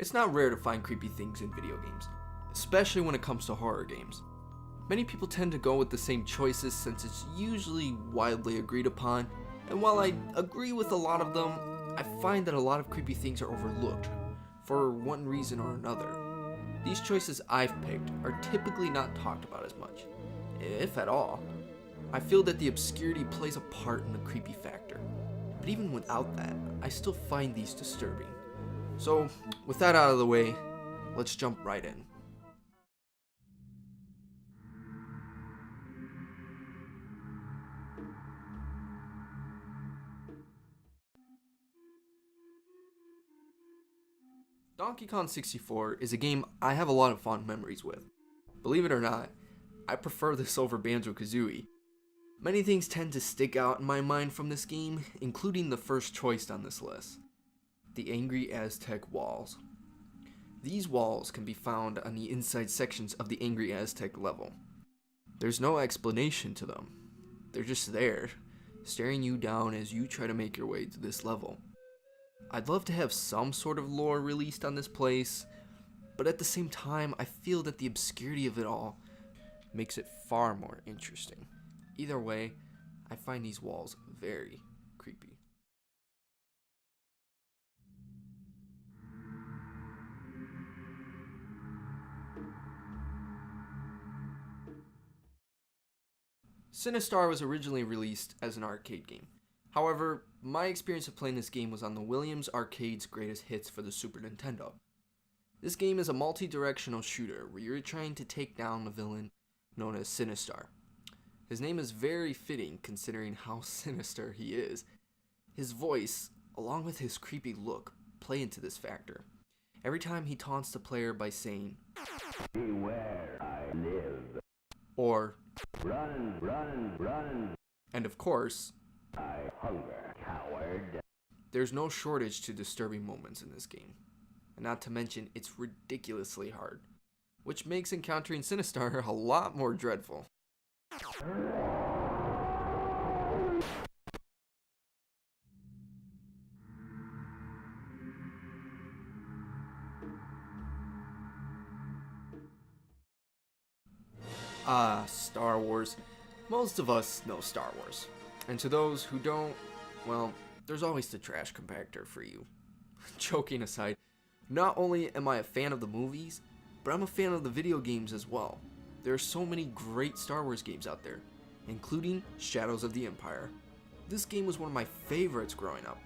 It's not rare to find creepy things in video games, especially when it comes to horror games. Many people tend to go with the same choices since it's usually widely agreed upon, and while I agree with a lot of them, I find that a lot of creepy things are overlooked, for one reason or another. These choices I've picked are typically not talked about as much, if at all. I feel that the obscurity plays a part in the creepy factor, but even without that, I still find these disturbing. So, with that out of the way, let's jump right in. Donkey Kong 64 is a game I have a lot of fond memories with. Believe it or not, I prefer this over Banjo-Kazooie. Many things tend to stick out in my mind from this game, including the first choice on this list, the Angry Aztec walls. These walls can be found on the inside sections of the Angry Aztec level. There's no explanation to them. They're just there, staring you down as you try to make your way to this level. I'd love to have some sort of lore released on this place, but at the same time, I feel that the obscurity of it all makes it far more interesting. Either way, I find these walls very creepy. Sinistar was originally released as an arcade game. However, my experience of playing this game was on the Williams Arcade's Greatest Hits for the Super Nintendo. This game is a multi-directional shooter where you're trying to take down the villain known as Sinistar. His name is very fitting considering how sinister he is. His voice, along with his creepy look, play into this factor. Every time he taunts the player by saying, "Beware, I live," or "Run, run, run," and of course, "I hunger, coward." There's no shortage to disturbing moments in this game. And not to mention, it's ridiculously hard, which makes encountering Sinistar a lot more dreadful. Star Wars. Most of us know Star Wars. And to those who don't, well, there's always the trash compactor for you. Joking aside, not only am I a fan of the movies, but I'm a fan of the video games as well. There are so many great Star Wars games out there, including Shadows of the Empire. This game was one of my favorites growing up.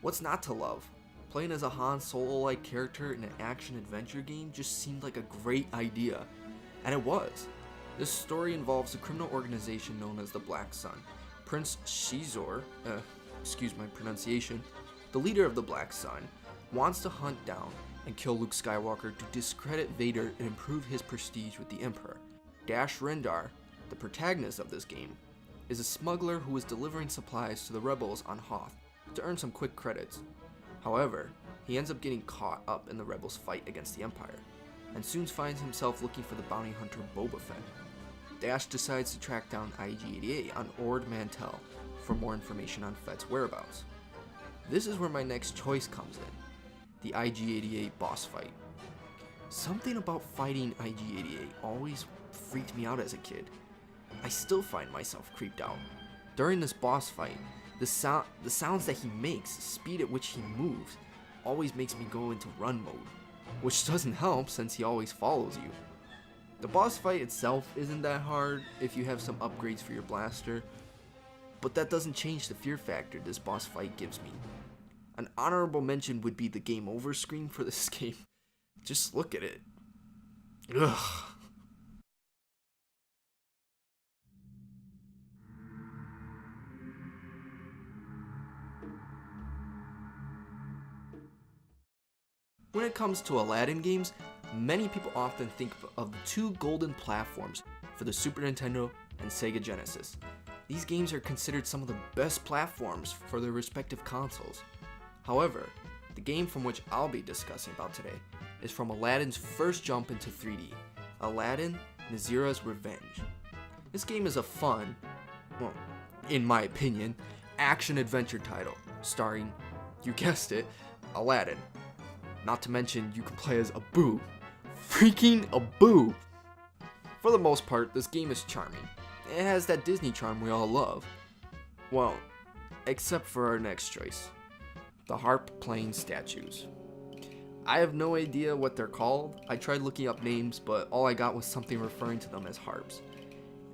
What's not to love? Playing as a Han Solo-like character in an action-adventure game just seemed like a great idea, and it was. This story involves a criminal organization known as the Black Sun. Prince Shizor, excuse my pronunciation, the leader of the Black Sun, wants to hunt down and kill Luke Skywalker to discredit Vader and improve his prestige with the Emperor. Dash Rendar, the protagonist of this game, is a smuggler who is delivering supplies to the rebels on Hoth to earn some quick credits. However, he ends up getting caught up in the rebels' fight against the Empire, and soon finds himself looking for the bounty hunter Boba Fett. Dash decides to track down IG-88 on Ord Mantell for more information on Fett's whereabouts. This is where my next choice comes in, the IG-88 boss fight. Something about fighting IG-88 always freaked me out as a kid. I still find myself creeped out. During this boss fight, the sounds that he makes, the speed at which he moves, always makes me go into run mode, which doesn't help since he always follows you. The boss fight itself isn't that hard if you have some upgrades for your blaster, but that doesn't change the fear factor this boss fight gives me. An honorable mention would be the game over screen for this game. Just look at it. Ugh. When it comes to Aladdin games, many people often think of the two golden platforms for the Super Nintendo and Sega Genesis. These games are considered some of the best platforms for their respective consoles. However, the game from which I'll be discussing about today is from Aladdin's first jump into 3D, Aladdin Nazira's Revenge. This game is a fun, well, in my opinion, action-adventure title starring, you guessed it, Aladdin. Not to mention, you can play as a boo. Freaking a boo! For the most part, this game is charming. It has that Disney charm we all love. Well, except for our next choice. The harp playing statues. I have no idea what they're called. I tried looking up names, but all I got was something referring to them as harps.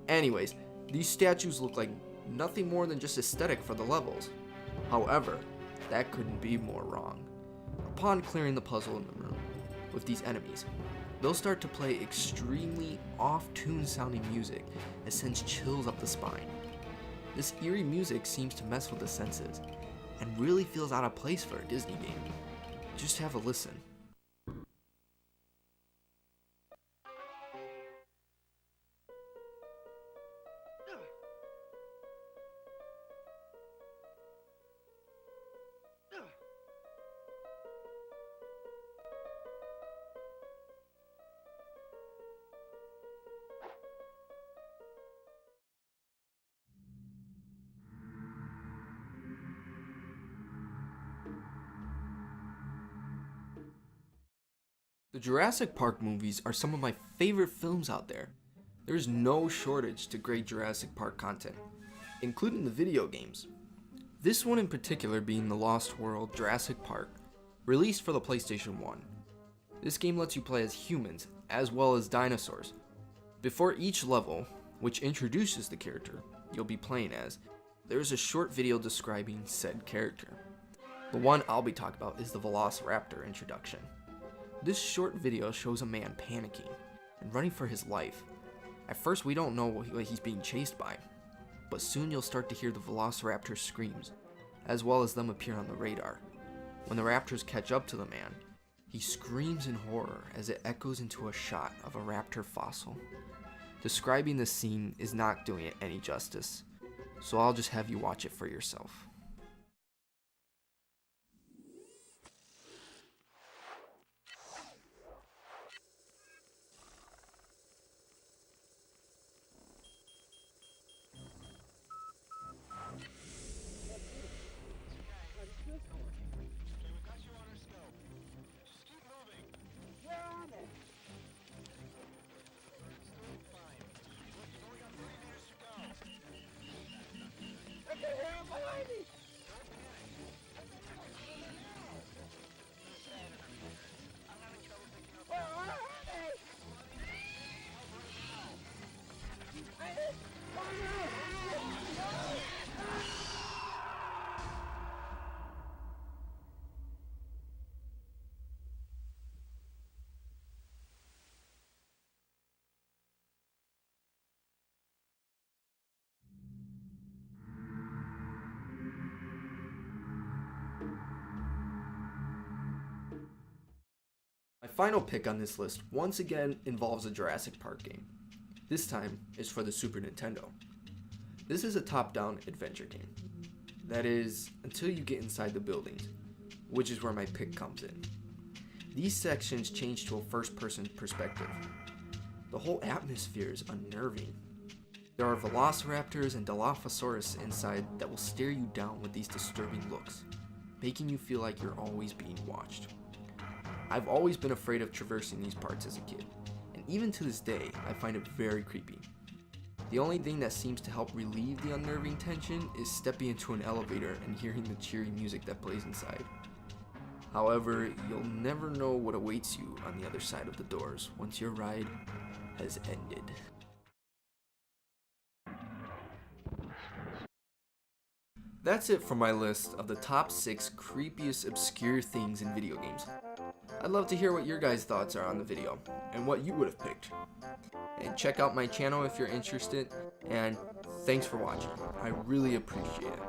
Anyways, these statues look like nothing more than just aesthetic for the levels. However, that couldn't be more wrong. Upon clearing the puzzle in the room with these enemies, they'll start to play extremely off-tune sounding music that sends chills up the spine. This eerie music seems to mess with the senses and really feels out of place for a Disney game. Just have a listen. The Jurassic Park movies are some of my favorite films out there. There's no shortage to great Jurassic Park content, including the video games. This one in particular being The Lost World Jurassic Park, released for the PlayStation 1. This game lets you play as humans as well as dinosaurs. Before each level, which introduces the character you'll be playing as, there is a short video describing said character. The one I'll be talking about is the Velociraptor introduction. This short video shows a man panicking and running for his life. At first we don't know what he's being chased by, but soon you'll start to hear the Velociraptor's screams, as well as them appear on the radar. When the raptors catch up to the man, he screams in horror as it echoes into a shot of a raptor fossil. Describing this scene is not doing it any justice, so I'll just have you watch it for yourself. My final pick on this list once again involves a Jurassic Park game. This time is for the Super Nintendo. This is a top-down adventure game. That is, until you get inside the buildings, which is where my pick comes in. These sections change to a first-person perspective. The whole atmosphere is unnerving. There are velociraptors and Dilophosaurus inside that will stare you down with these disturbing looks, making you feel like you're always being watched. I've always been afraid of traversing these parts as a kid, and even to this day, I find it very creepy. The only thing that seems to help relieve the unnerving tension is stepping into an elevator and hearing the cheery music that plays inside. However, you'll never know what awaits you on the other side of the doors once your ride has ended. That's it for my list of the top 6 creepiest obscure things in video games. I'd love to hear what your guys' thoughts are on the video, and what you would have picked. And check out my channel if you're interested, and thanks for watching. I really appreciate it.